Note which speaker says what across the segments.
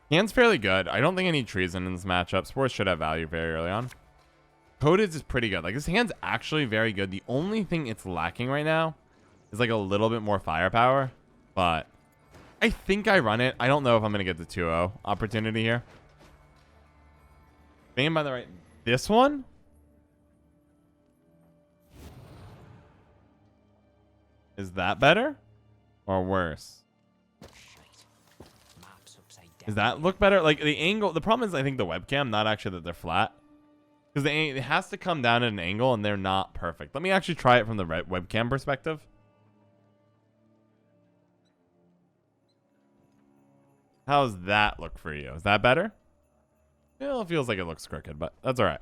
Speaker 1: Hand's fairly good. I don't think I need Treason in this matchup. Spores should have value very early on. Coded is pretty good. Like, this hand's actually very good. The only thing it's lacking right now is like a little bit more firepower. But I think I run it. I don't know if I'm going to get the 2-0 opportunity here. Thinking by the right. This one? Is that better? Or worse? Does that look better? Like, the angle. The problem is, I think, the webcam, not actually that they're flat. Because it has to come down at an angle, and they're not perfect. Let me actually try it from the webcam perspective. How's that look for you? Is that better? Well, it feels like it looks crooked, but that's all right.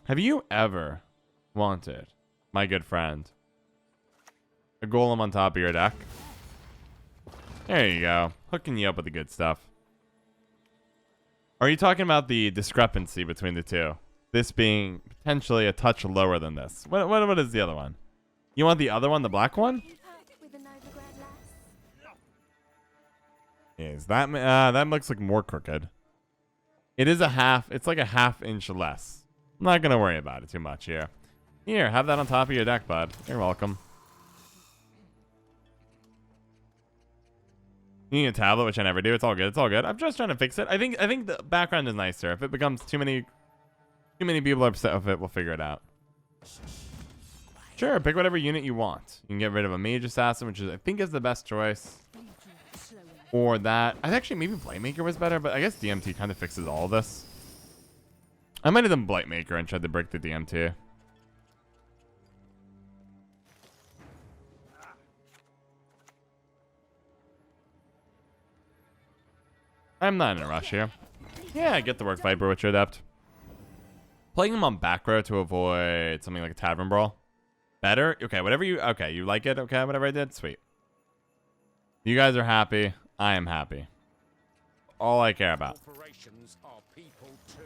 Speaker 1: Have you ever wanted, my good friend, a golem on top of your deck? There you go. Hooking you up with the good stuff. Are you talking about the discrepancy between the two? This being potentially a touch lower than this. What is the other one? You want the other one, the black one? Is that that looks like more crooked. It is a half. It's like a half-inch less. I'm not gonna worry about it too much here. Here, have that on top of your deck, bud. You're welcome. You need a tablet, which I never do. It's all good. It's all good. I'm just trying to fix it. I think the background is nicer. If it becomes too many people are upset with it, we'll figure it out. Sure, pick whatever unit you want. You can get rid of a mage assassin, which is I think is the best choice. Or that. I actually maybe Blightmaker was better, but I guess DMT kind of fixes all of this. I might have done Blightmaker and tried to break the DMT. I'm not in a rush here. Yeah, I get the work Viper, which you're adept. Playing him on back row to avoid something like a Tavern Brawl. Better? Okay, whatever you... Okay, you like it? Okay, whatever I did? Sweet. You guys are happy. I am happy. All I care about.
Speaker 2: Corporations are people too.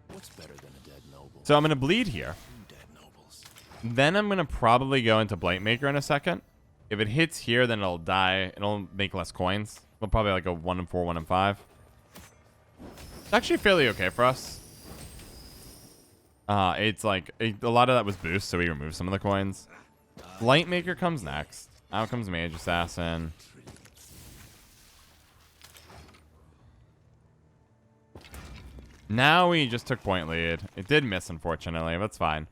Speaker 2: What's better than a dead noble?
Speaker 1: So I'm going to bleed here.
Speaker 2: Dead nobles.
Speaker 1: Then I'm going to probably go into Blightmaker in a second. If it hits here, then it'll die. It'll make less coins. It'll probably like a 1 and 4, 1 and 5. It's actually fairly okay for us. It's like a lot of that was boost, so we removed some of the coins. Blightmaker comes next. Out comes Mage Assassin. Now we just took point lead. It did miss, unfortunately. But that's fine.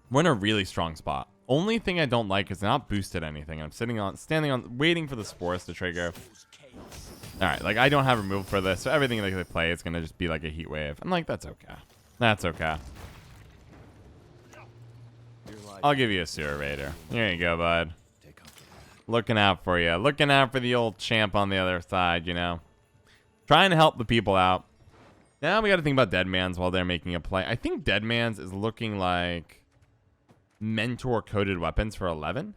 Speaker 1: We're in a really strong spot. Only thing I don't like is not boosted anything. I'm standing on, waiting for the spores to trigger. All right, like I don't have removal for this, so everything that they play is gonna just be like a heat wave. I'm like, that's okay. That's okay. I'll give you a Sewer Raider. Here you go, bud. Looking out for you. Looking out for the old champ on the other side, you know. Trying to help the people out. Now we got to think about Deadman's while they're making a play. I think Deadman's is looking like Mentor-coded weapons for 11.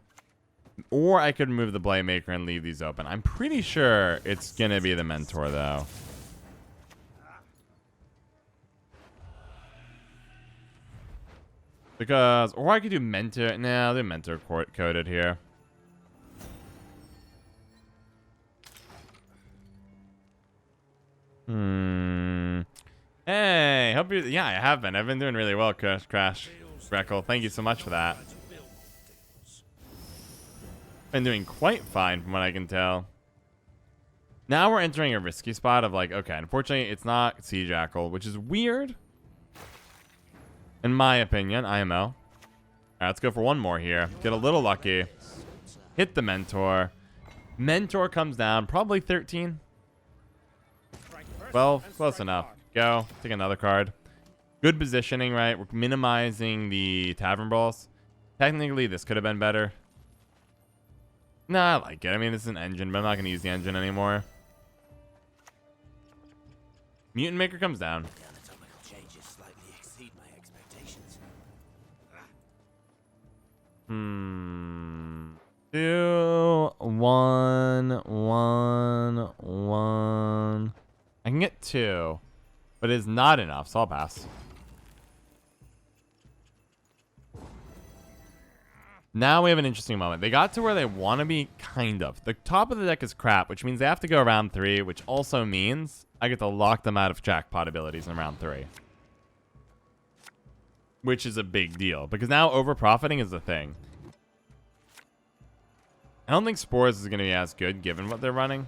Speaker 1: Or I could move the Blightmaker and leave these open. I'm pretty sure it's going to be the Mentor, though. Because, or I could do Mentor. No, the Mentor coded here. Hey, hope you. Yeah, I have been. I've been doing really well, Crash Greckle. Thank you so much for that. Been doing quite fine from what I can tell. Now we're entering a risky spot of like, okay, unfortunately, it's not Sea Jackal, which is weird. In my opinion, IMO. All right, let's go for one more here. Get a little lucky. Hit the Mentor. Mentor comes down. Probably 13. 12. Close enough. Go. Take another card. Good positioning, right? We're minimizing the Tavern Brawls. Technically, this could have been better. Nah, I like it. I mean, this is an engine, but I'm not going to use the engine anymore. Mutant Maker comes down. 2, 1, 1, 1. I can get 2, but it is not enough, so I'll pass. Now we have an interesting moment. They got to where they want to be, kind of. The top of the deck is crap, which means they have to go round 3, which also means I get to lock them out of jackpot abilities in round 3. Which is a big deal, because now over-profiting is the thing. I don't think Spores is going to be as good, given what they're running.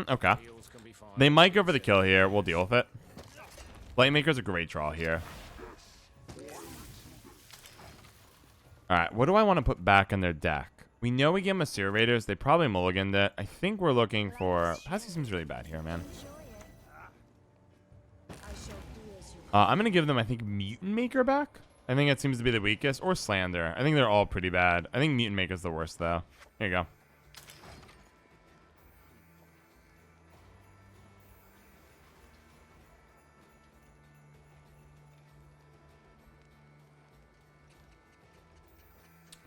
Speaker 1: Okay. They might go for the kill here. We'll deal with it. Blightmaker's a great draw here. Alright, what do I want to put back in their deck? We know we get them a Seer Raiders. They probably mulliganed it. I think we're looking for... Passy seems really bad here, man. I'm going to give them, I think, Mutant Maker back. I think it seems to be the weakest. Or Slander. I think they're all pretty bad. I think Mutant Maker's the worst, though. Here you go.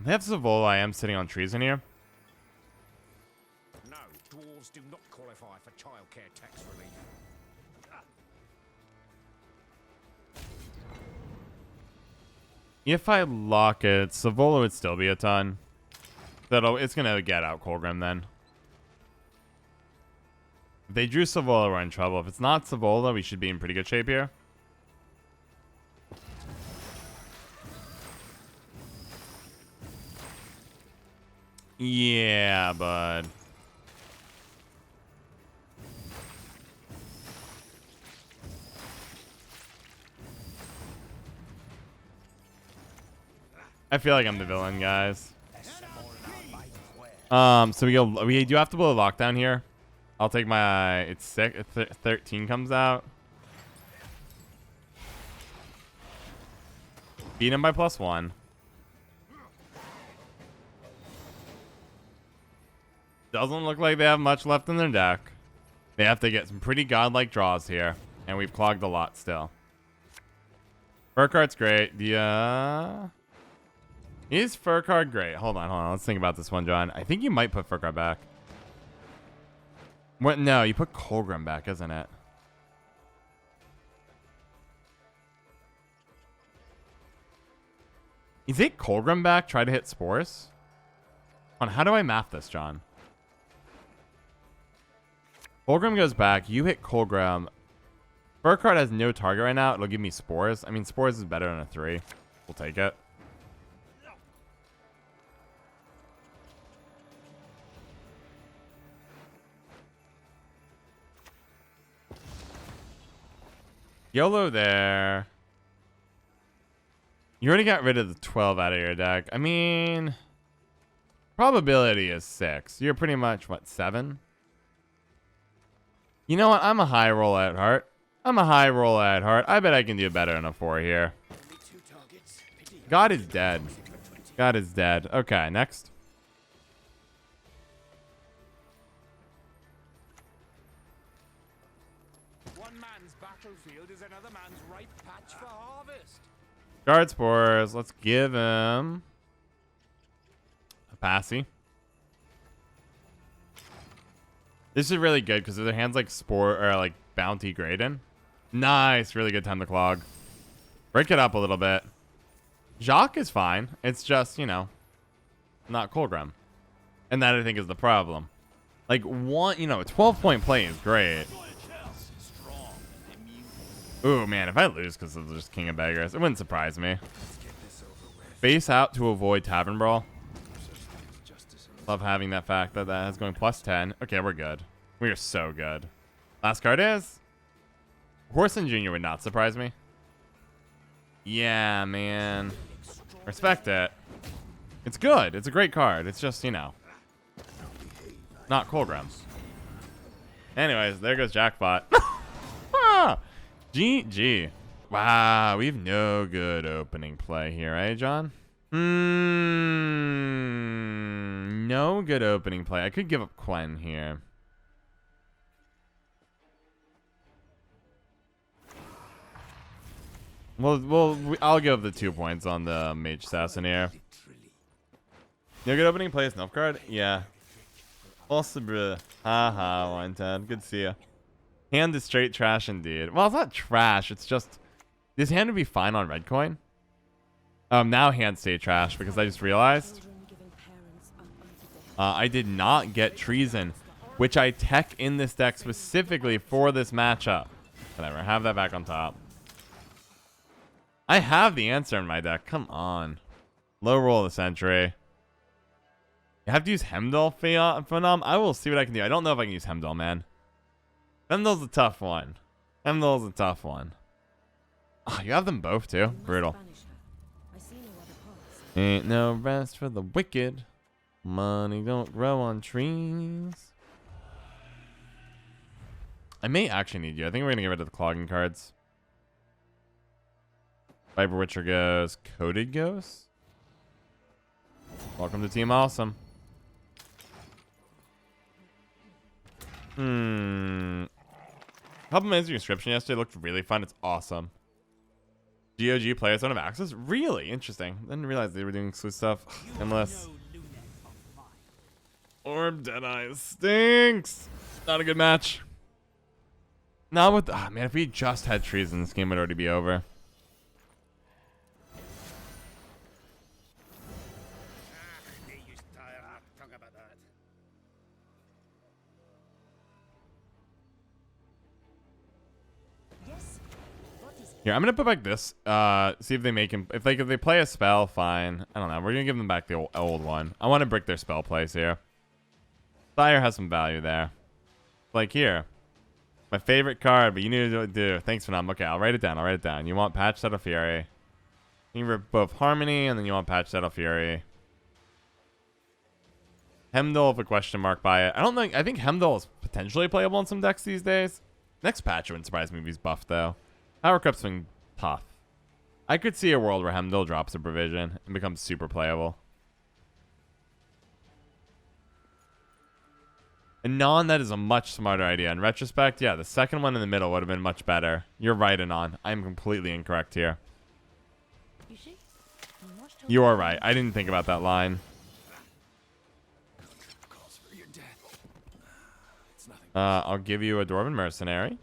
Speaker 1: They have Savola. I am sitting on Treason here.
Speaker 3: No, dwarves do not qualify for childcare tax relief.
Speaker 1: If I lock it, Savola would still be a ton. It's gonna get out Kolgrim then. If they drew Savola, we're in trouble. If it's not Savola, we should be in pretty good shape here. Yeah, bud. I feel like I'm the villain, guys. So we do have to blow a lockdown here. I'll take my... It's 13 comes out. Beat him by +1. Doesn't look like they have much left in their deck. They have to get some pretty godlike draws here. And we've clogged a lot still. Furcard's great. Is Furcard great? Hold on. Let's think about this one, John. I think you might put Furcard back. What? No, you put Kolgrim back, isn't it? You take Kolgrim back, try to hit Spores? How do I map this, John? Kolgrim goes back. You hit Kolgrim. Furcard has no target right now. It'll give me Spores. I mean, Spores is better than a 3. We'll take it. YOLO there. You already got rid of the 12 out of your deck. I mean, probability is 6. You're pretty much, what, 7? You know what? I'm a high roller at heart. I bet I can do better than a 4 here. God is dead. Okay, next.
Speaker 3: One man's battlefield is another man's ripe patch for harvest.
Speaker 1: Guard Spores. Let's give him a Passy. This is really good because their hands like Spore or like Bounty Graydon. Nice. Really good time to clog. Break it up a little bit. Jacques is fine. It's just, you know, not Kolgrim. And that I think is the problem. Like a 12-point play is great. Ooh, man, if I lose because of just King of Beggars, it wouldn't surprise me. Face out to avoid Tavern Brawl. Love having that fact that is going +10. Okay, we're good. We are so good. Last card is... Horson Jr. would not surprise me. Yeah, man. Respect it. It's good. It's a great card. It's just, you know, not Kolgrim. Anyways, there goes Jackpot. GG. Wow, we have no good opening play here, eh, John? No good opening play. I could give up Quen here. I'll give the 2 points on the Mage Assassin here. No good opening play is Nilfgaard? Yeah. Possible. Haha, One10. Good to see ya. Hand is straight trash indeed. Well, it's not trash. It's just this hand would be fine on red coin. Now hand stay trash because I just realized I did not get Treason, which I tech in this deck specifically for this matchup. Whatever, have that back on top. I have the answer in my deck. Come on. Low roll of the century. You have to use Hemdall Phenom. I will see what I can do. I don't know if I can use Hemdall, man. Hemdall's a tough one. Hemdall's a tough one. Oh, you have them both too. Brutal. Ain't no rest for the wicked. Money don't grow on trees. I may actually need you. I think we're gonna get rid of the clogging cards. Viper Witcher goes. Coded Ghost. Welcome to Team Awesome. Couple minutes of your description yesterday looked really fun. It's awesome. GOG players don't have access? Really? Interesting. Didn't realize they were doing exclusive stuff. Endless. Orb Deadeye stinks. Not a good match. Not with... Ah, man, if we just had Treason, this game would already be over. Here, I'm gonna put back this. See if they make him. If they play a spell, fine. I don't know. We're gonna give them back the old one. I want to break their spell plays here. Fire has some value there. Like here, my favorite card, but you need to do. Thanks for okay, I'll write it down. I'll write it down. You want Patch Set of Fury. You rip both Harmony, and then you want Patch Set of Fury. Hemdall with a question mark by it. I don't think. I think Hemdall is potentially playable in some decks these days. Next patch wouldn't surprise me if he's buffed though. Power Cup's been tough. I could see a world where Hemdall drops a provision and becomes super playable. Anon, that is a much smarter idea. In retrospect, yeah, the second one in the middle would have been much better. You're right, Anon. I'm completely incorrect here. You are right. I didn't think about that line. I'll give you a Dwarven Mercenary.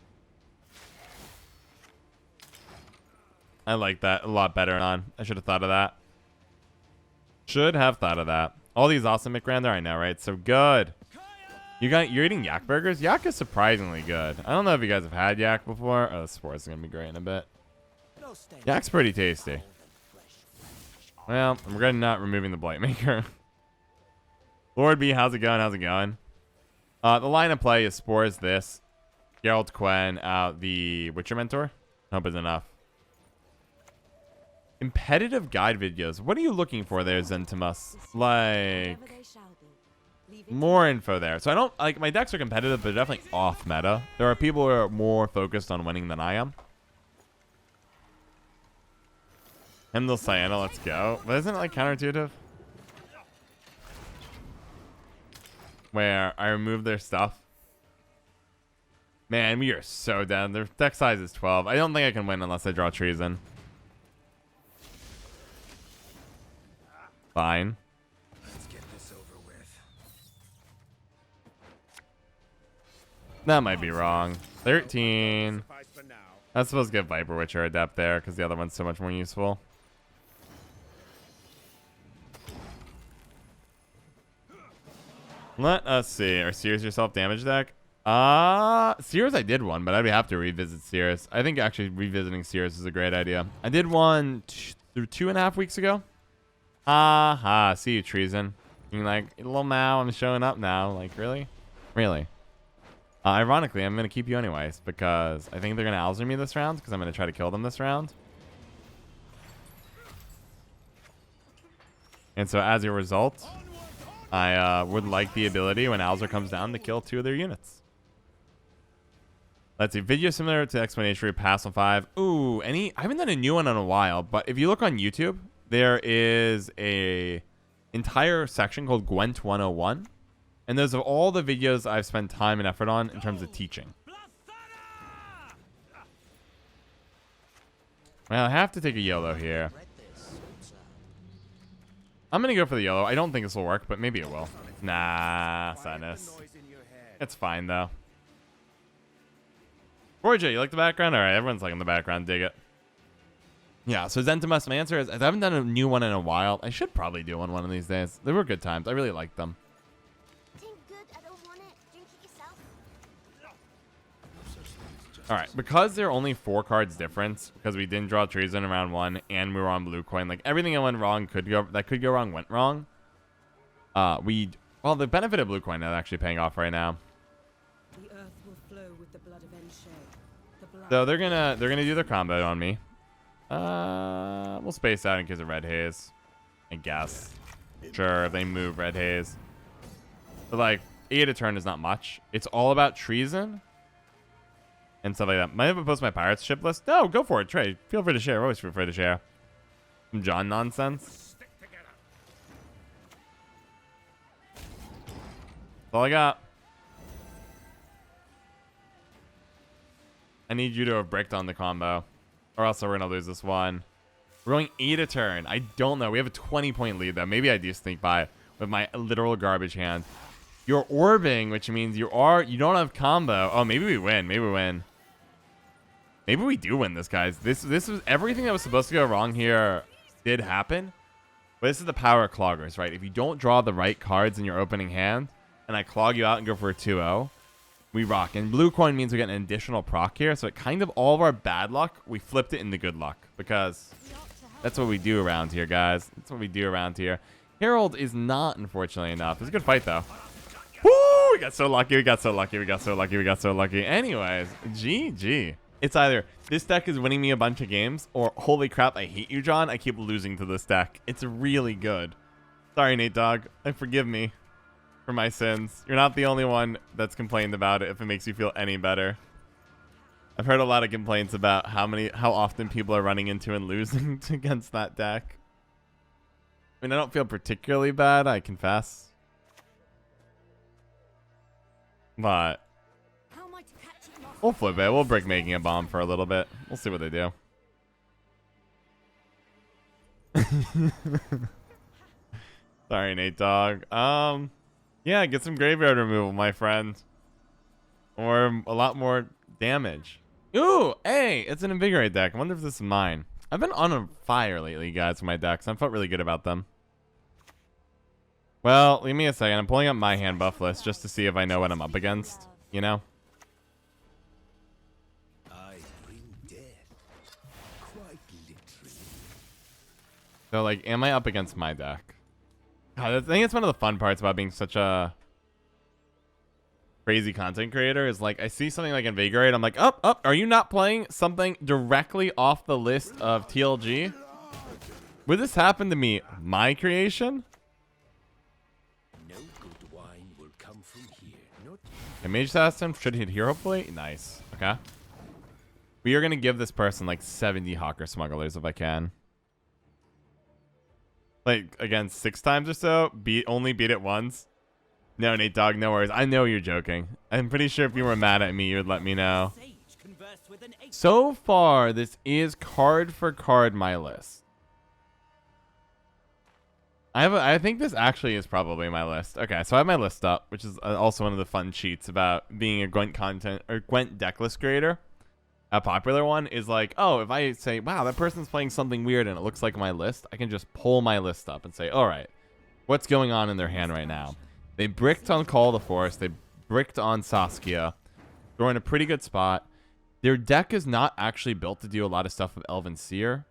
Speaker 1: I like that a lot better, Anon. I should have thought of that. Should have thought of that. All these awesome McGrander, I know, right? So good. You're eating yak burgers? Yak is surprisingly good. I don't know if you guys have had yak before. Oh, the sports is gonna be great in a bit. Yak's pretty tasty. Well, I'm regretting not removing the Blightmaker. Lord B, how's it going? How's it going? The line of play is Spores this. Geralt Quen out the Witcher Mentor. Hope is enough. Competitive guide videos. What are you looking for there, Zentimus? Like, more info there. So I don't, like, my decks are competitive, but they're definitely off meta. There are people who are more focused on winning than I am. Hemdall Sienna, let's go. But isn't it like counterintuitive? Where I remove their stuff. Man, we are so down. Their deck size is 12. I don't think I can win unless I draw Treason. Fine.
Speaker 2: Let's get this over with.
Speaker 1: That might be wrong. 13. I'm supposed to get Viper Witcher Adept there because the other one's so much more useful. Let us see. Are Sears your self-damage deck? Sears I did one, but I'd have to revisit Sears. I think actually revisiting Sears is a great idea. I did one 2.5 weeks ago. See you, Treason. You're like, little Mao, I'm showing up now. Like, really? Really? Ironically, I'm going to keep you anyways, because I think they're going to Alzer me this round, because I'm going to try to kill them this round. And so as a result, I would like the ability when Alzer comes down to kill 2 of their units. Let's see. Video similar to Explanatory Pass on 5. Ooh, I haven't done a new one in a while, but if you look on YouTube, there is a entire section called Gwent 101. And those are all the videos I've spent time and effort on in terms of teaching. Well, I have to take a yellow here. I'm going to go for the yellow. I don't think this will work, but maybe it will. Nah, sadness. It's fine, though. Forja, you like the background? All right, everyone's liking the background. Dig it. Yeah, so Zentimus, my answer is I haven't done a new one in a while. I should probably do one of these days. They were good times. I really liked them. All right, because they're only 4 cards difference, because we didn't draw Treason in round 1 and we were on blue coin, like everything that went wrong could go wrong went wrong. Well, the benefit of blue coin is actually paying off right now.
Speaker 4: The earth will flow with the blood of Enshe. The blood
Speaker 1: So they're gonna do their combo on me. We'll space out in case of red haze, I guess. Sure, if they move red haze. But like 8 a turn is not much. It's all about Treason and stuff like that. Might have post my pirates ship list. No, go for it, Trey. Feel free to share. Always feel free to share. Some John nonsense. That's all I got. I need you to have bricked on the combo, or else we're gonna lose this one. We're going 8 a turn. I don't know. We have a 20-point lead though. Maybe I do sneak by with my literal garbage hand. You're orbing, which means you don't have combo. Oh, maybe we win. Maybe we win. Maybe we do win this, guys. This was everything that was supposed to go wrong here did happen. But this is the power of Cloggers, right? If you don't draw the right cards in your opening hand, and I clog you out and go for a 2-0, we rock. And blue coin means we get an additional proc here. So it kind of all of our bad luck, we flipped it into good luck. Because that's what we do around here, guys. That's what we do around here. Herald is not, unfortunately, enough. It's a good fight, though. Woo! We got so lucky. We got so lucky. We got so lucky. We got so lucky. Anyways, GG. It's either this deck is winning me a bunch of games, or holy crap, I hate you, John. I keep losing to this deck. It's really good. Sorry, Nate Dogg. Forgive me for my sins. You're not the only one that's complained about it, if it makes you feel any better. I've heard a lot of complaints about how often people are running into and losing against that deck. I mean, I don't feel particularly bad, I confess. But we'll flip it. We'll break making a bomb for a little bit. We'll see what they do. Sorry, Nate Dogg. Yeah, get some graveyard removal, my friend. Or a lot more damage. Ooh, hey, it's an invigorate deck. I wonder if this is mine. I've been on a fire lately, guys, with my decks. I felt really good about them. Well, give me a second. I'm pulling up my hand buff list just to see if I know what I'm up against. You know?
Speaker 2: I bring death, quite literally.
Speaker 1: So, like, am I up against my deck? God, I think it's one of the fun parts about being such a crazy content creator is, like, I see something like Invigorate. I'm like, are you not playing something directly off the list of TLG? Would this happen to me? My creation?
Speaker 2: No good wine will come from here. Not
Speaker 1: A Mage Assassin should hit here, hopefully. Nice. Okay. We are going to give this person like 70 Hawker Smugglers if I can. Like, again, 6 times or so. Only beat it once. No, Nate Dogg, no worries. I know you're joking. I'm pretty sure if you were mad at me, you would let me know. So far, this is card for card my list. I think this actually is probably my list. Okay, so I have my list up, which is also one of the fun cheats about being a Gwent content or Gwent deck list creator. A popular one is like, oh, if I say, wow, that person's playing something weird and it looks like my list, I can just pull my list up and say, all right, what's going on in their hand right now? They bricked on Call of the Forest. They bricked on Saskia. They're in a pretty good spot. Their deck is not actually built to do a lot of stuff with Elven Seer.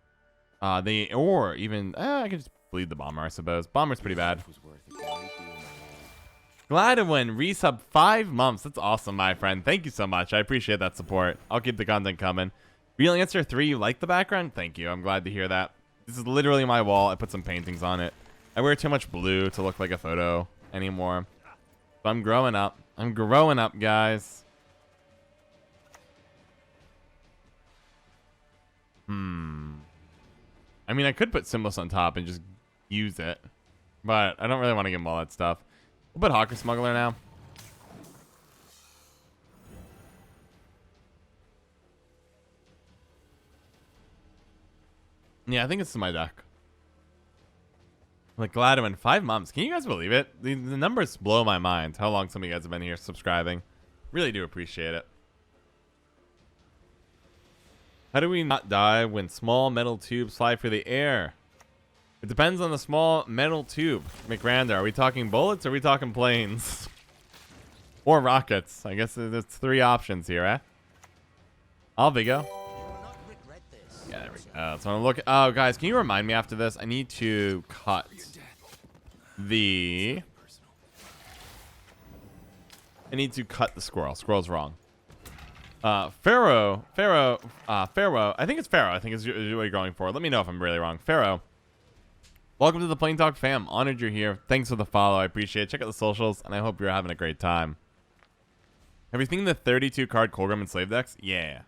Speaker 1: I can just bleed the Bomber, I suppose. Bomber's pretty bad. Glad to win. Resub 5 months. That's awesome, my friend. Thank you so much. I appreciate that support. I'll keep the content coming. Real Answer 3, you like the background? Thank you. I'm glad to hear that. This is literally my wall. I put some paintings on it. I wear too much blue to look like a photo anymore. But I'm growing up. I'm growing up, guys. I mean, I could put Symbols on top and just use it. But I don't really want to give him all that stuff. We'll put Hawker Smuggler now. Yeah, I think it's my deck. I'm like, glad to win 5 months. Can you guys believe it? The numbers blow my mind. How long some of you guys have been here subscribing. Really do appreciate it. How do we not die when small metal tubes fly through the air? It depends on the small metal tube. McRanda, are we talking bullets or are we talking planes? Or rockets? I guess there's 3 options here, eh? I'll be go. Yeah, there we go. So I'm looking. Oh, guys, can you remind me after this? I need to cut the. I need to cut the squirrel. Squirrel's wrong. Pharaoh. I think it's Pharaoh. I think is what you're going for. Let me know if I'm really wrong. Pharaoh. Welcome to the Plain Talk fam. Honored you're here. Thanks for the follow. I appreciate it. Check out the socials, and I hope you're having a great time. Have you seen the 32 card Kolgrim and slave decks? Yeah.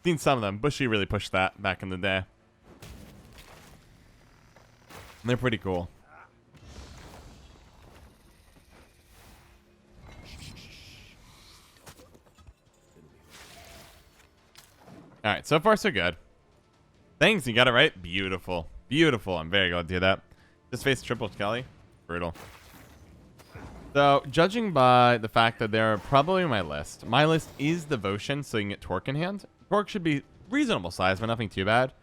Speaker 1: Seen some of them. Bushy really pushed that back in the day. And they're pretty cool. Alright, so far so good. Thanks, you got it right. Beautiful. Beautiful. I'm very glad to hear that. Just faced triple Kelly. Brutal. So, judging by the fact that they're probably my list is Devotion, so you can get Torque in hand. Torque should be reasonable size, but nothing too bad.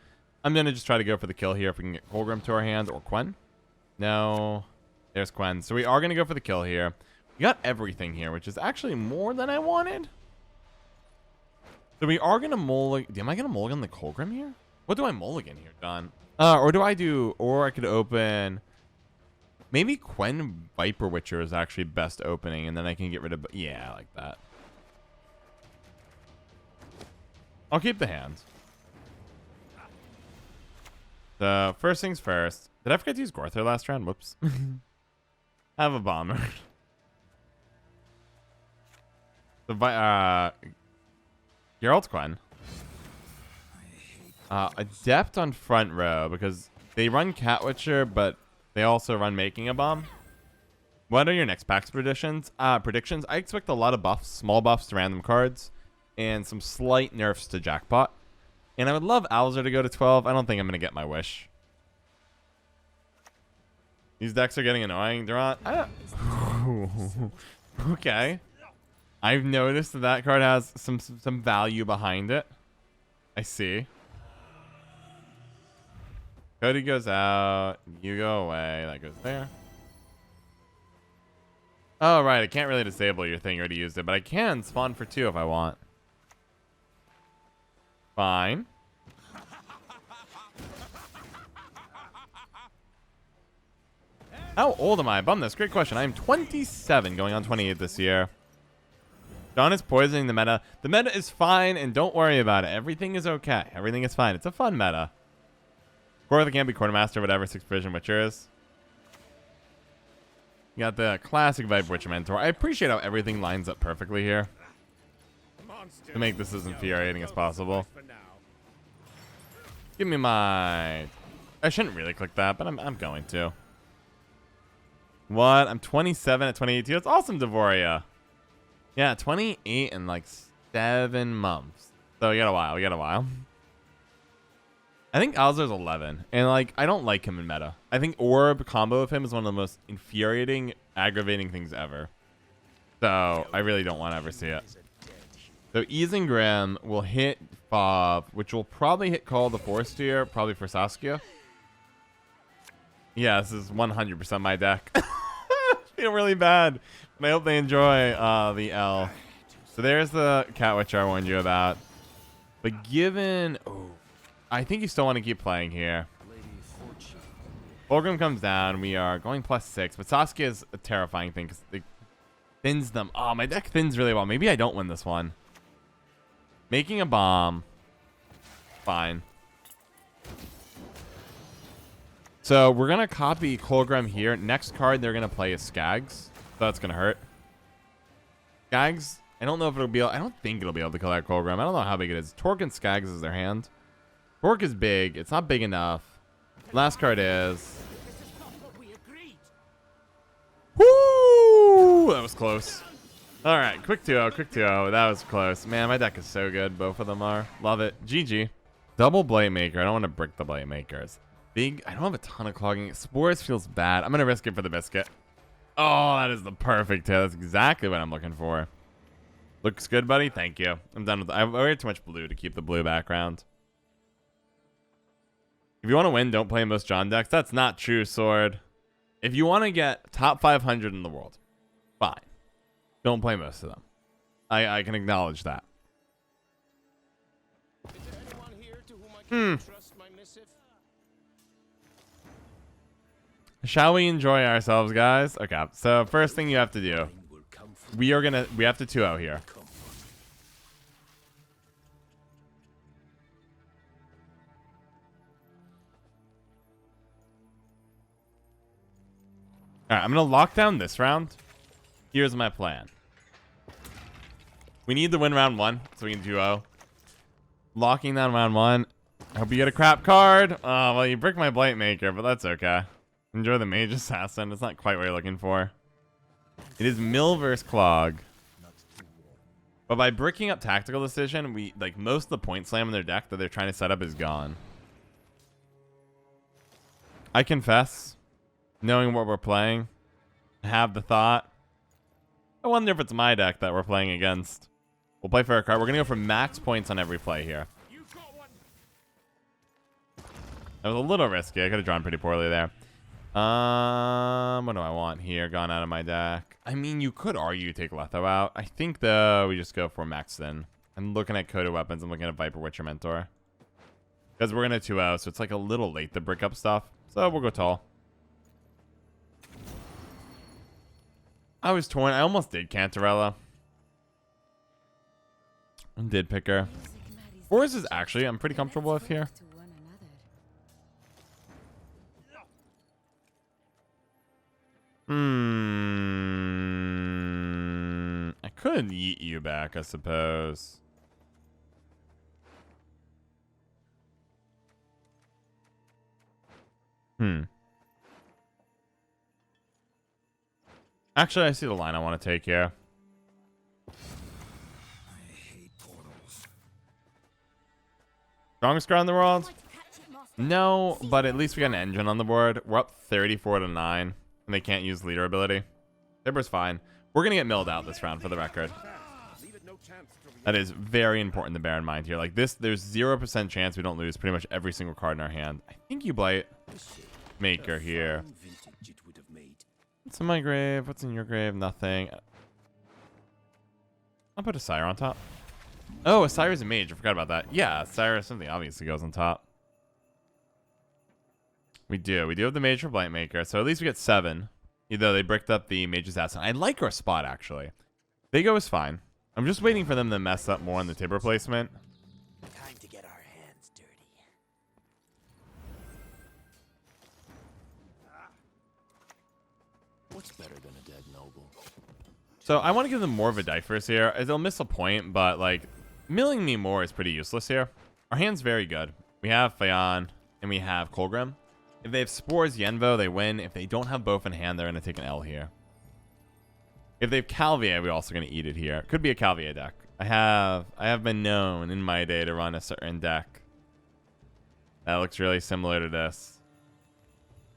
Speaker 1: I'm going to just try to go for the kill here if we can get Kolgrim to our hand or Quen. No. There's Quen. So we are going to go for the kill here. We got everything here, which is actually more than I wanted. So we are going to mulligan. Am I going to mulligan the Kolgrim here? What do I mulligan here, Don? Or I could open... Maybe Quen Viper Witcher is actually best opening, and then I can get rid of... Yeah, I like that. I'll keep the hand. So, first things first. Did I forget to use Gorthur last round? Whoops. I have a bomber. Geralt's Quen. Adept on front row, because they run Cat Witcher, but they also run Making a Bomb. What are your next PAX predictions? I expect a lot of buffs, small buffs to random cards, and some slight nerfs to Jackpot. And I would love Alzer to go to 12. I don't think I'm going to get my wish. These decks are getting annoying, Durant. Okay. I've noticed that card has some value behind it. I see. Cody goes out. You go away. That goes there. Oh, right. I can't really disable your thing. You already used it. But I can spawn for 2 if I want. Fine. How old am I? Bum this. Great question. I am 27 going on 28 this year. John is poisoning the meta. The meta is fine and don't worry about it. Everything is okay. Everything is fine. It's a fun meta. Gorthur can't be Quartermaster, whatever 6 Vision Witcher is. You got the classic Viper Witcher Mentor. I appreciate how everything lines up perfectly here to make this as infuriating as possible. Give me my... I shouldn't really click that, but I'm going to. What? I'm 27 at 28. That's awesome, Devoria. Yeah, 28 in like 7 months. So we got a while. I think Alzer's 11, and like I don't like him in meta. I think Orb combo of him is one of the most infuriating, aggravating things ever. So I really don't want to ever see it. So Grim will hit Fob, which will probably hit Call the Forest here, probably for Saskia. Yeah, this is 100% my deck. I feel really bad, but I hope they enjoy the L. So there's the Cat Witcher I warned you about. But given... Oh, I think you still want to keep playing here. Kolgrim comes down. We are going +6, but Saskia is a terrifying thing because it thins them. Oh, my deck thins really well. Maybe I don't win this one. Making a Bomb. Fine. So we're going to copy Kolgrim here. Next card they're going to play is Skags. So that's going to hurt. Skags, I don't know if it'll be able... I don't think it'll be able to kill that Kolgrim. I don't know how big it is. Torque and Skags is their hand. Torque is big. It's not big enough. Last card is... Woo! That was close. All right, quick 2-0. That was close. Man, my deck is so good. Both of them are. Love it. GG. Double Blade Maker. I don't want to brick the Blade Makers. Big. I don't have a ton of clogging. Spores feels bad. I'm going to risk it for the biscuit. Oh, that is the perfect hit. That's exactly what I'm looking for. Looks good, buddy. Thank you. I'm done with... I wear too much blue to keep the blue background. If you want to win, don't play most John decks. That's not true, Sword. If you want to get top 500 in the world, fine. Don't play most of them. I can acknowledge that.
Speaker 3: Is there anyone here to whom I can trust my missive?
Speaker 1: Shall we enjoy ourselves, guys? Okay, so first thing you have to do,
Speaker 2: Wine will come from
Speaker 1: we have to 2-0 here.
Speaker 2: comfort.
Speaker 1: Alright, I'm going to lock down this round. Here's my plan. We need to win round 1, so we can 2-0. Locking down round 1. I hope you get a crap card. Oh, well, you brick my Blight Maker, but that's okay. Enjoy the Mage Assassin. It's not quite what you're looking for. It is Mill versus Clog. But by bricking up Tactical Decision, we like most of the point slam in their deck that they're trying to set up is gone. I confess, knowing what we're playing, have the thought, I wonder if it's my deck that we're playing against. We'll play for a card. We're going to go for max points on every play here.
Speaker 3: You got one.
Speaker 1: That was a little risky. I could have drawn pretty poorly there. What do I want here? Gone out of my deck. I mean, you could argue take Letho out. I think, though, we just go for max then. I'm looking at Coded Weapons. I'm looking at Viper Witcher Mentor. Because we're going to 2-0, so it's like a little late to brick up stuff. So we'll go tall. I was torn. I almost did Cantarella. Did pick her. Forest is actually, I'm pretty comfortable with here. I could yeet you back, I suppose. Actually, I see the line I want to take here. Strongest card in the world? No, but at least we got an engine on the board. We're up 34-9, and they can't use leader ability. Saber's fine. We're going to get milled out this round, for the record. That is very important to bear in mind here. Like this, there's 0% chance we don't lose pretty much every single card in our hand. I think you Blight Maker here.
Speaker 2: Vintage it would have made.
Speaker 1: What's in my grave? What's in your grave? Nothing. I'll put a Sire on top. Oh, a Sire's a mage. I forgot about that. Yeah, Sire something obviously goes on top. We do. We do have the mage for Blight Maker, so at least we get 7. Either they bricked up the Mage's Assassin. I like our spot, actually. They go is fine. I'm just waiting for them to mess up more on the Tibber placement.
Speaker 2: Time to get our hands dirty. What's better than a dead noble?
Speaker 1: So I want to give them more of a Differs here. They'll miss a point, but like milling me more is pretty useless here. Our hand's very good. We have Fayon and we have Kolgrim. If they have Spores Yenvo, they win. If they don't have both in hand, they're going to take an L here. If they have Calvier, we're also going to eat it here. Could be a Calvier deck. I have been known in my day to run a certain deck that looks really similar to this,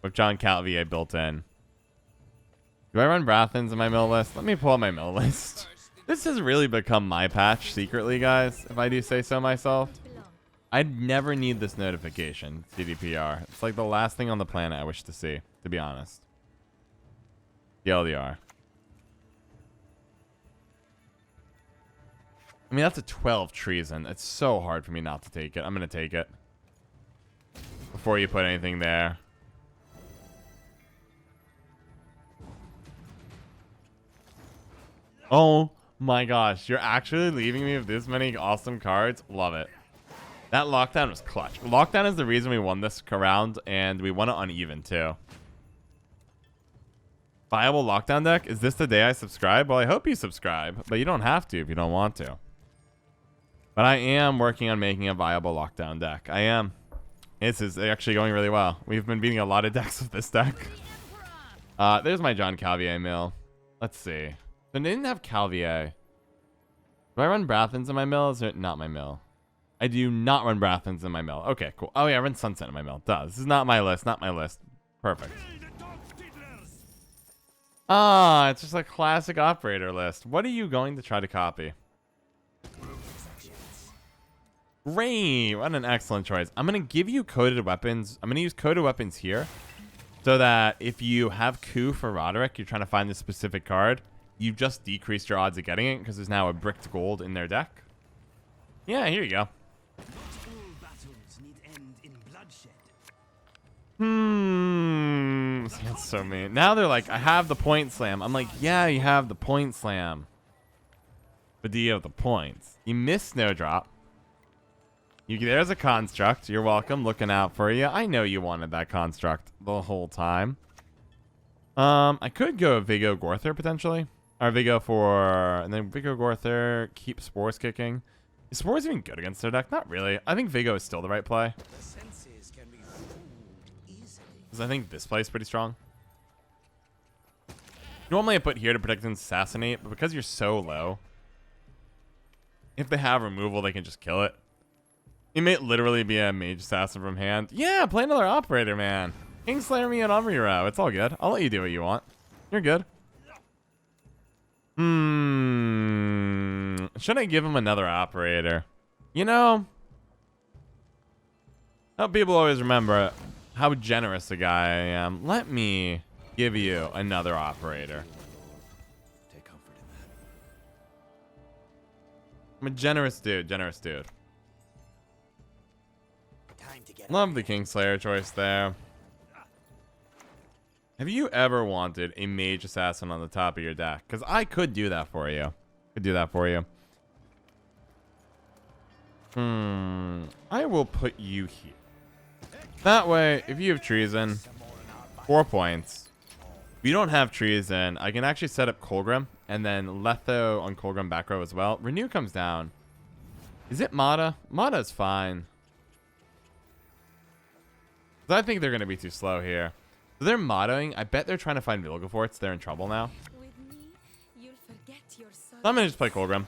Speaker 1: with John Calvier built in. Do I run Brathens in my mill list? Let me pull up my mill list. This has really become my patch secretly, guys, if I do say so myself. I'd never need this notification, GDPR. It's like the last thing on the planet I wish to see, to be honest. TLDR. I mean, that's a 12 Treason. It's so hard for me not to take it. I'm going to take it. Before you put anything there. Oh my gosh. You're actually leaving me with this many awesome cards? Love it. That lockdown was clutch. Lockdown is the reason we won this round, and we won it uneven too. Viable lockdown deck? Is this the day I subscribe? Well, I hope you subscribe, but you don't have to if you don't want to. But I am working on making a viable lockdown deck. I am. This is actually going really well. We've been beating a lot of decks with this deck. There's my John Calvier mill. Let's see. So they didn't have Calvier. Do I run Brathens in my mill? Is it not my mill? I do not run Brathens in my mill. Okay, cool. Oh yeah, I run Sunset in my mill. Duh. This is not my list. Not my list. Perfect. Ah, it's just a classic operator list. What are you going to try to copy? Great. What an excellent choice. I'm going to give you coded weapons. I'm going to use coded weapons here so that if you have coup for Roderick, you're trying to find this specific card, you've just decreased your odds of getting it because there's now a bricked gold in their deck. Yeah, here you go.
Speaker 2: Not all battles need end in bloodshed.
Speaker 1: That's so mean. Now they're like, I have the point slam. I'm like, yeah, you have the point slam. But do you have the points? You missed Snowdrop. There's a construct. You're welcome. Looking out for you. I know you wanted that construct the whole time. I could go Vigo Gorthur potentially. Or Vigo and then Vigo Gorthur, keep Spores kicking. Is Spores even good against their deck? Not really. I think Vigo is still the right play.
Speaker 2: The senses can be fooled easily.
Speaker 1: Because I think this play is pretty strong. Normally I put here to protect and assassinate, but because you're so low, if they have removal, they can just kill it. He may literally be a mage assassin from hand. Yeah, play another operator, man. Kingslayer me an Omri-Row. It's all good. I'll let you do what you want. You're good. Should I give him another operator? You know, how people always remember how generous a guy I am. Let me give you another operator.
Speaker 2: Take comfort in that.
Speaker 1: I'm a generous dude. Generous dude.
Speaker 2: Time to get
Speaker 1: Love the Kingslayer choice there. Have you ever wanted a mage assassin on the top of your deck? Because I could do that for you. I will put you here. That way, if you have Treason, 4 points. If you don't have Treason, I can actually set up Kolgrim and then Letho on Kolgrim back row as well. Renew comes down. Is it Mata? Mata's fine. I think they're going to be too slow here. So they're mottoing. I bet they're trying to find Vilgefortz. They're in trouble now.
Speaker 4: With me, you'll forget your
Speaker 1: So I'm going to just play Kolgrim.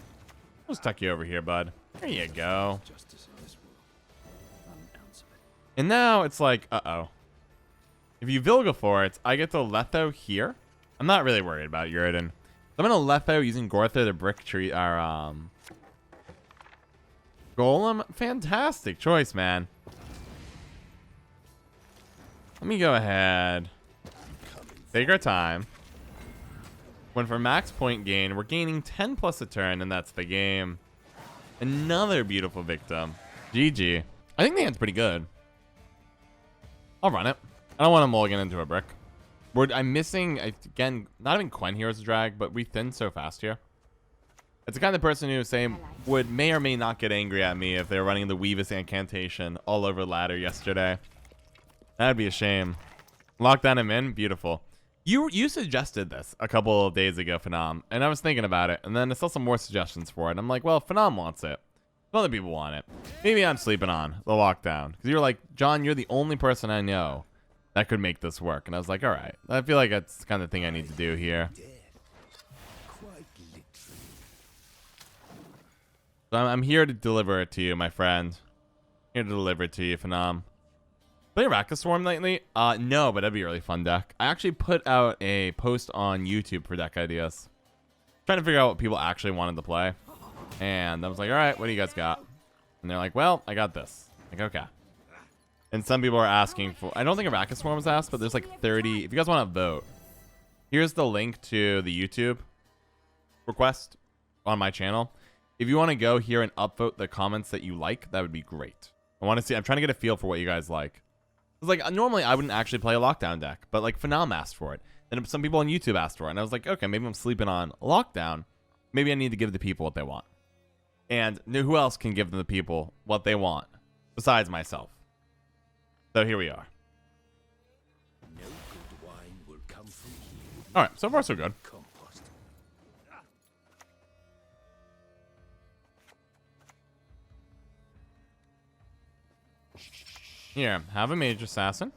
Speaker 1: I'll just tuck you over here, bud. There you go.
Speaker 2: justice in this world. Not an ounce of it.
Speaker 1: And now it's like, uh-oh. If you Vilgefortz, I get to Letho here. I'm not really worried about Uridan. I'm going to Letho using Gorthur, the brick tree, our, Golem. Fantastic choice, man. Let me go ahead. Take our time. When for max point gain, we're gaining 10 plus a turn, and that's the game. Another beautiful victim. GG. I think the hand's pretty good. I'll run it. I don't want to mulligan into a brick. I'm missing, again, not even Quen Heroes drag, but we thin so fast here. It's the kind of person who may or may not get angry at me if they're running the Weavis incantation all over ladder yesterday. That'd be a shame. Lockdown him in. Beautiful. You suggested this a couple of days ago, Phenom, and I was thinking about it, and then I saw some more suggestions for it, and I'm like, well, Phenom wants it. Some other people want it. Maybe I'm sleeping on the lockdown. Because you're like, John, you're the only person I know that could make this work. And I was like, all right. I feel like that's the kind of thing I need to do here.
Speaker 2: Quite literally.
Speaker 1: So I'm here to deliver it to you, my friend. Here to deliver it to you, Phenom. Play Rakka Swarm lately? No, but that'd be a really fun deck. I actually put out a post on YouTube for deck ideas. Trying to figure out what people actually wanted to play. And I was like, all right, what do you guys got? And they're like, well, I got this. Like, okay. And some people are asking for... I don't think a Rakka Swarm was asked, but there's like 30... If you guys want to vote, here's the link to the YouTube request on my channel. If you want to go here and upvote the comments that you like, that would be great. I want to see... I'm trying to get a feel for what you guys like. It's like, normally I wouldn't actually play a lockdown deck, but like Phenom asked for it. Then some people on YouTube asked for it, and I was like, okay, maybe I'm sleeping on lockdown. Maybe I need to give the people what they want. And who else can give the people what they want besides myself? So here we are.
Speaker 2: No good wine will come from here.
Speaker 1: All right, so far so good.
Speaker 2: Compost.
Speaker 1: Here, have a mage assassin.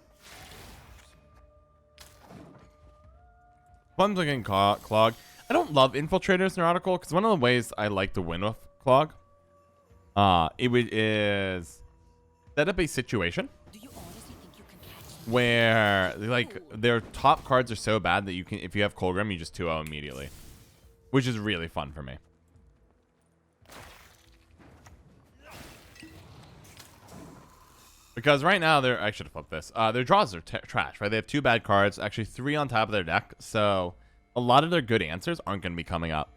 Speaker 1: Fun looking Clog. I don't love infiltrators in Neurotical because one of the ways I like to win with Clog, is set up a situation
Speaker 4: Do you honestly think you can catch
Speaker 1: where like their top cards are so bad that you can, if you have Kolgrim, you just 2-0 immediately, which is really fun for me. Because right now, I should have flipped this. Their draws are trash, right? They have 2 bad cards, actually 3 on top of their deck. So a lot of their good answers aren't going to be coming up.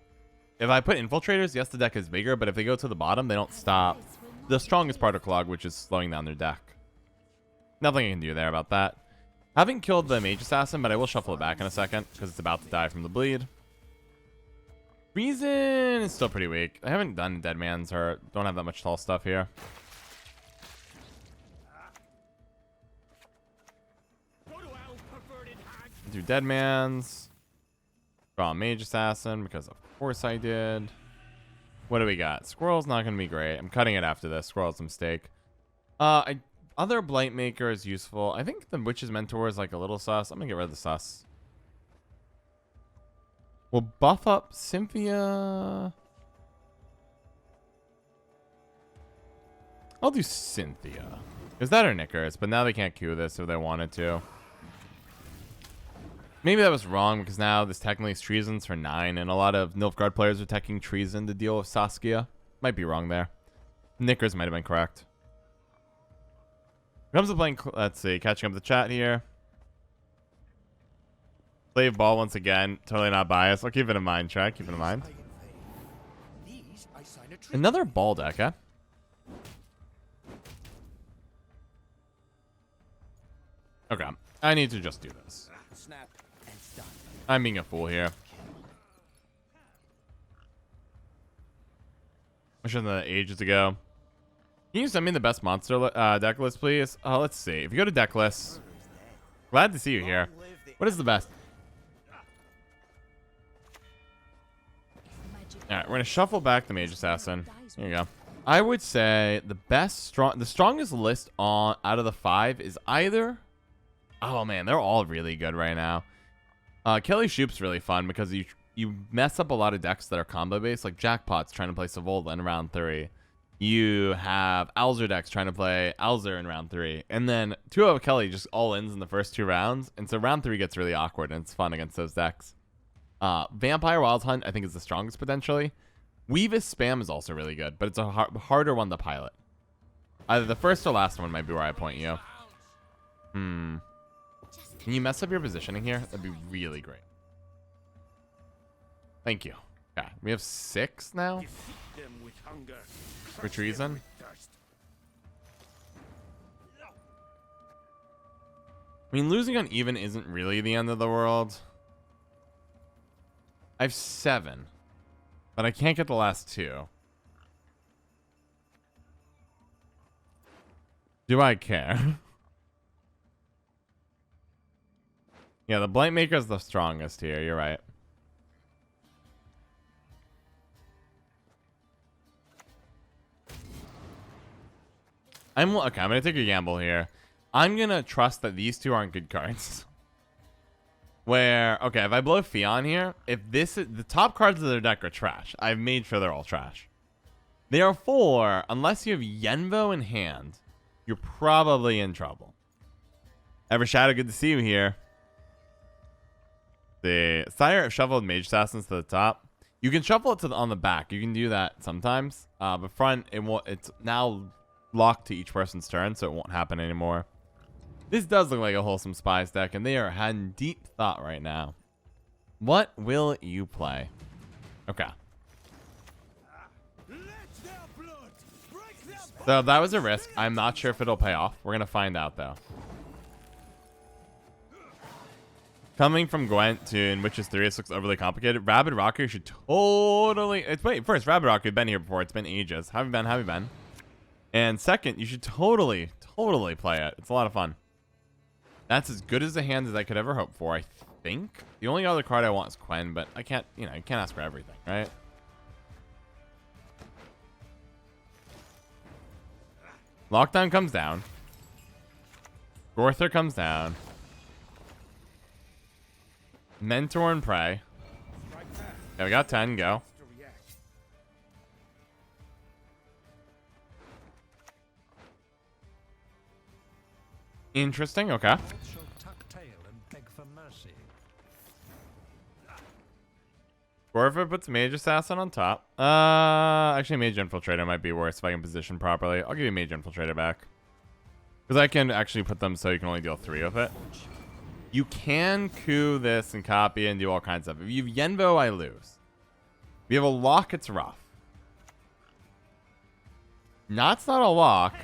Speaker 1: If I put Infiltrators, yes, the deck is bigger, but if they go to the bottom, they don't stop the strongest part of Clog, which is slowing down their deck. Nothing I can do there about that. Haven't killed the Mage Assassin, but I will shuffle it back in a second because it's about to die from the bleed. Treason is still pretty weak. I haven't done Dead Man's or don't have that much tall stuff here. Do Dead Man's. Draw a Mage Assassin because of course I did. What do we got? Squirrel's not going to be great. I'm cutting it after this. Squirrel's a mistake. Other Blight Maker is useful. I think the Witch's Mentor is like a little sus. I'm going to get rid of the sus. We'll buff up Cynthia. I'll do Cynthia. Is that or Knickers? But now they can't queue this if they wanted to. Maybe that was wrong because now this technically is Treason's for 9, and a lot of Nilfgaard players are teching Treason to deal with Saskia. Might be wrong there. Knickers might have been correct. Comes to playing. Let's see, catching up the chat here. Slave ball once again. Totally not biased. I'll keep it in mind, chat. Keep it in mind. Another ball deck, eh? Okay, I need to just do this. I'm being a fool here. I should have done that ages ago. Can you send me the best monster deck list, please? Let's see. If you go to deck lists, glad to see you here. What is the best? All right, we're gonna shuffle back the Mage Assassin. Here you go. I would say the strongest list out of the 5 is either. Oh man, they're all really good right now. Kelly Shoop's really fun because you mess up a lot of decks that are combo based, like Jackpot's trying to play Savola in round 3. You have Alzer decks trying to play Alzer in round 3, and then 2 of Kelly just all ins in the first 2 rounds, and so round 3 gets really awkward and it's fun against those decks. Vampire Wild Hunt I think is the strongest potentially. Weavis Spam is also really good, but it's a harder one to pilot. Either the first or last one might be where I point you. Can you mess up your positioning here? That'd be really great. Thank you. Okay, we have 6 now for Treason. I mean, losing on even isn't really the end of the world. I have 7, but I can't get the last 2. Do I care? Yeah, the Blight Maker is the strongest here. You're right. Okay, I'm gonna take a gamble here. I'm gonna trust that these 2 aren't good cards. Okay, if I blow Fion here, if this is the top cards of their deck are trash, I've made sure they're all trash. Therefore, unless you have Yenvo in hand, you're probably in trouble. Evershadow, good to see you here. The Sire shuffled Mage Assassins to the top. You can shuffle it on the back. You can do that sometimes. But front, it's now locked to each person's turn, so it won't happen anymore. This does look like a wholesome Spies deck, and they are having deep thought right now. What will you play? Okay. So that was a risk. I'm not sure if it'll pay off. We're gonna find out though. Coming from Gwent to in Witches 3, this looks overly complicated. Rabid Rocker should totally. Wait, first, Rabid Rocker had been here before. It's been ages. Have you been? Have you been? And second, you should totally play it. It's a lot of fun. That's as good as a hand as I could ever hope for, I think. The only other card I want is Quen, but I can't, you can't ask for everything, right? Lockdown comes down. Gorthur comes down. Mentor and Prey. Okay, we got 10. Go. Interesting. Okay. Gorthur puts Mage Assassin on top. Actually, Mage Infiltrator might be worse if I can position properly. I'll give you Mage Infiltrator back. Because I can actually put them so you can only deal 3 with it. You can coup this and copy and do all kinds of stuff. If you have Yenvo, I lose. If you have a lock, it's rough. Not's not a lock.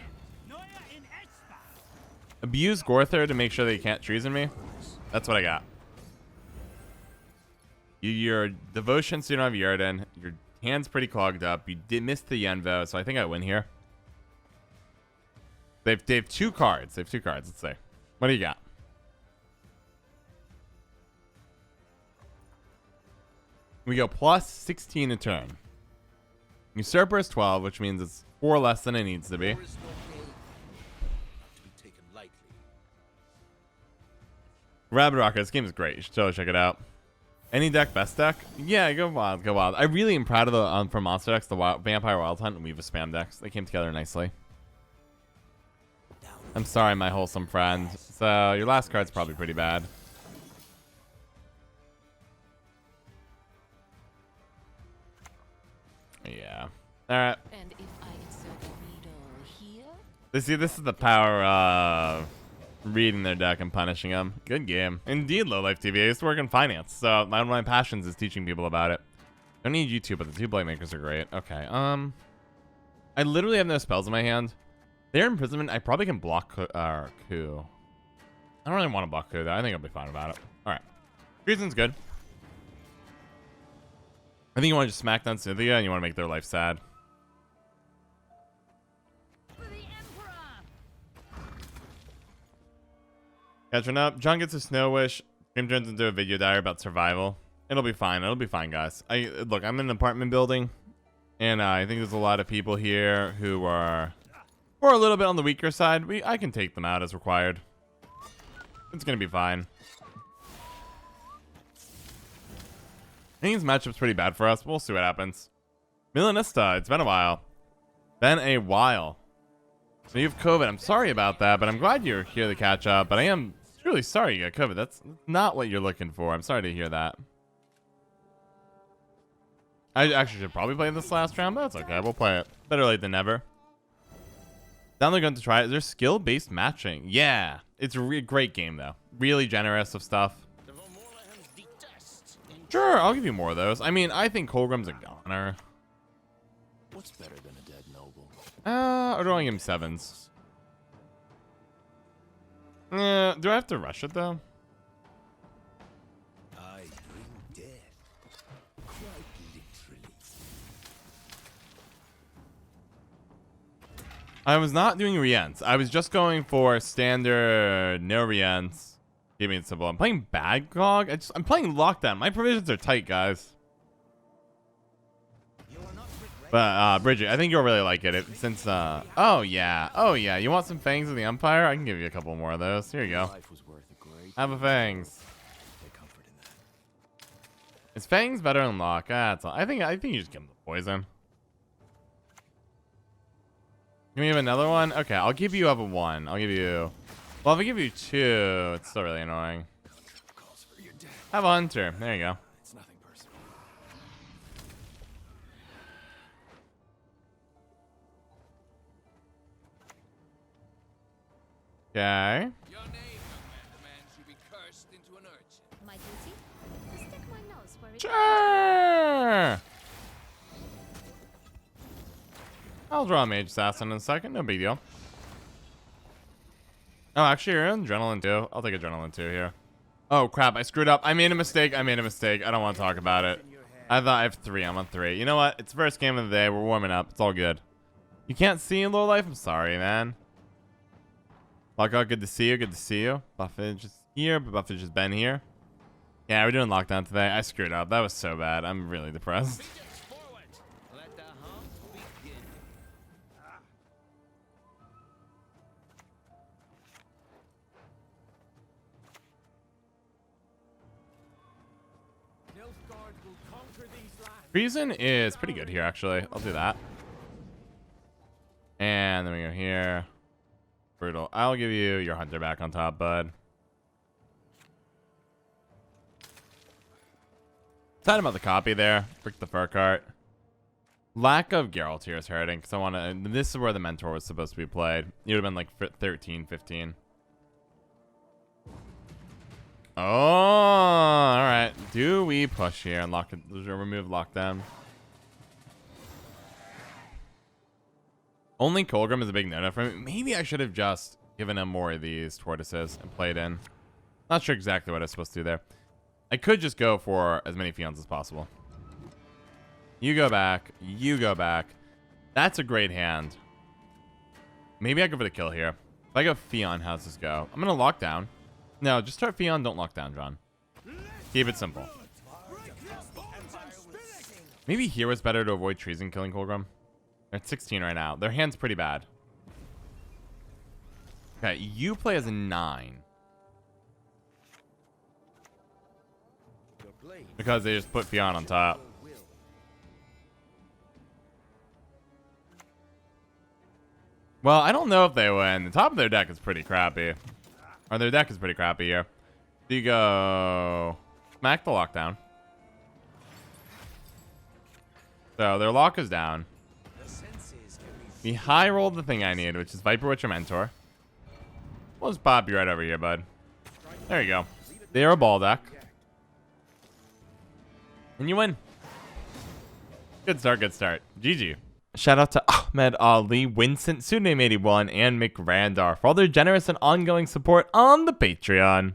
Speaker 1: Abuse Gorthur to make sure they can't treason me. That's what I got. Your devotion, so you don't have Yarden. Your hand's pretty clogged up. You did miss the Yenvo, so I think I win here. They have 2 cards. They have 2 cards. Let's see. What do you got? We go plus 16 a turn. Usurper is 12, which means it's 4 less than it needs to be.
Speaker 2: There is no day to be taken lightly.
Speaker 1: Rabbit Rocket, this game is great. You should totally check it out. Any deck, best deck? Yeah, go wild, go wild. I really am proud of the for monster decks, the Vampire Wild Hunt and Weave of Spam decks. They came together nicely. I'm sorry, my wholesome friend. So your last card's probably pretty bad. Yeah. All right.
Speaker 5: And if I insert a needle here?
Speaker 1: This is the power of reading their deck and punishing them. Good game. Indeed, Low Life TV. I used to work in finance, so one of my passions is teaching people about it. Don't need you two, but the 2 Blade Makers are great. Okay. I literally have no spells in my hand. Their imprisonment, I probably can block coup. I don't really want to block coup though. I think I'll be fine about it. All right. Treason's good. I think you want to just smack down Saskia and you want to make their life sad.
Speaker 5: For the Emperor!
Speaker 1: Catching up. John gets a snow wish. Jim turns into a video diary about survival. It'll be fine. It'll be fine, guys. Look, I'm in an apartment building, and I think there's a lot of people here who are a little bit on the weaker side. I can take them out as required. It's gonna be fine. I think this matchup's pretty bad for us. We'll see what happens. Milanista, it's been a while. So you have COVID. I'm sorry about that, but I'm glad you're here to catch up. But I am truly sorry you got COVID. That's not what you're looking for. I'm sorry to hear that. I actually should probably play this last round, but that's okay. We'll play it. Better late than never. Now they're going to try it. Is there skill-based matching? Yeah. It's a great game, though. Really generous of stuff. Sure, I'll give you more of those. I mean, I think Kolgrim's a goner.
Speaker 2: What's better than a dead noble?
Speaker 1: Or do I give him 7s? Do I have to rush it, though?
Speaker 2: I bring death. Quite literally.
Speaker 1: I was not doing Rients. I was just going for standard no Rients. Give me it simple. I'm playing Badgog. I'm playing Lockdown. My provisions are tight, guys. But Bridget, I think you'll really like it. Since oh yeah. You want some Fangs of the Empire? I can give you a couple more of those. Here you go.
Speaker 2: Life was worth a great
Speaker 1: Have a Fangs.
Speaker 2: Take comfort in that.
Speaker 1: Is Fangs better than Lock? That's all. I think you just give him the poison. Can we have another one? Okay, I'll give you up a 1. I'll give you. Well, if I give you 2, it's still really annoying.
Speaker 2: Calls for your death.
Speaker 1: Have a Hunter. There you go.
Speaker 2: It's nothing personal.
Speaker 1: Okay.
Speaker 3: Your name, young man. The man should be cursed into an urchin.
Speaker 5: My duty? To stick my nose where it
Speaker 1: Sure. I'll draw a Mage Assassin in a second. No big deal. Oh, actually, you're in Adrenaline 2. I'll take Adrenaline 2 here. Oh, crap. I screwed up. I made a mistake. I don't want to talk about it. I thought I have 3. I'm on 3. You know what? It's first game of the day. We're warming up. It's all good. You can't see in low life? I'm sorry, man. Lockout, good to see you. Good to see you. Buffage is here, but Buffage has been here. Yeah, we're doing Lockdown today. I screwed up. That was so bad. I'm really depressed.
Speaker 2: Let the hunt begin.
Speaker 3: Nilfgaard will conquer these lands.
Speaker 1: Treason is pretty good here, actually. I'll do that. And then we go here. Brutal. I'll give you your Hunter back on top, bud. Sad about the copy there. Frick the fur cart. Lack of Geralt here is hurting because I want to. This is where the mentor was supposed to be played. It would have been like 13, 15. Oh, all right. Do we push here and lock it? Remove lockdown. Only Kolgrim is a big no-no for me. Maybe I should have just given him more of these tortoises and played in. Not sure exactly what I was supposed to do there. I could just go for as many Fions as possible. You go back. You go back. That's a great hand. Maybe I go for the kill here. If I go Fion, how's this go? I'm going to lock down. No, just start Fion. Don't lock down, John. Keep it simple. Maybe here was better to avoid Treason killing Kolgrim. They're at 16 right now. Their hand's pretty bad. Okay, you play as a 9. Because they just put Fion on top. Well, I don't know if they win. The top of their deck is pretty crappy. Or their deck is pretty crappy here. So you go... Smack the lockdown. So their lock is down. We high rolled the thing I need, which is Viper Witcher Mentor. We'll just pop you right over here, bud. There you go. They are a ball deck. And you win. Good start, good start. GG. Shout out to Ahmed Ali, Winston, Pseudonym81, and McRandar for all their generous and ongoing support on the Patreon.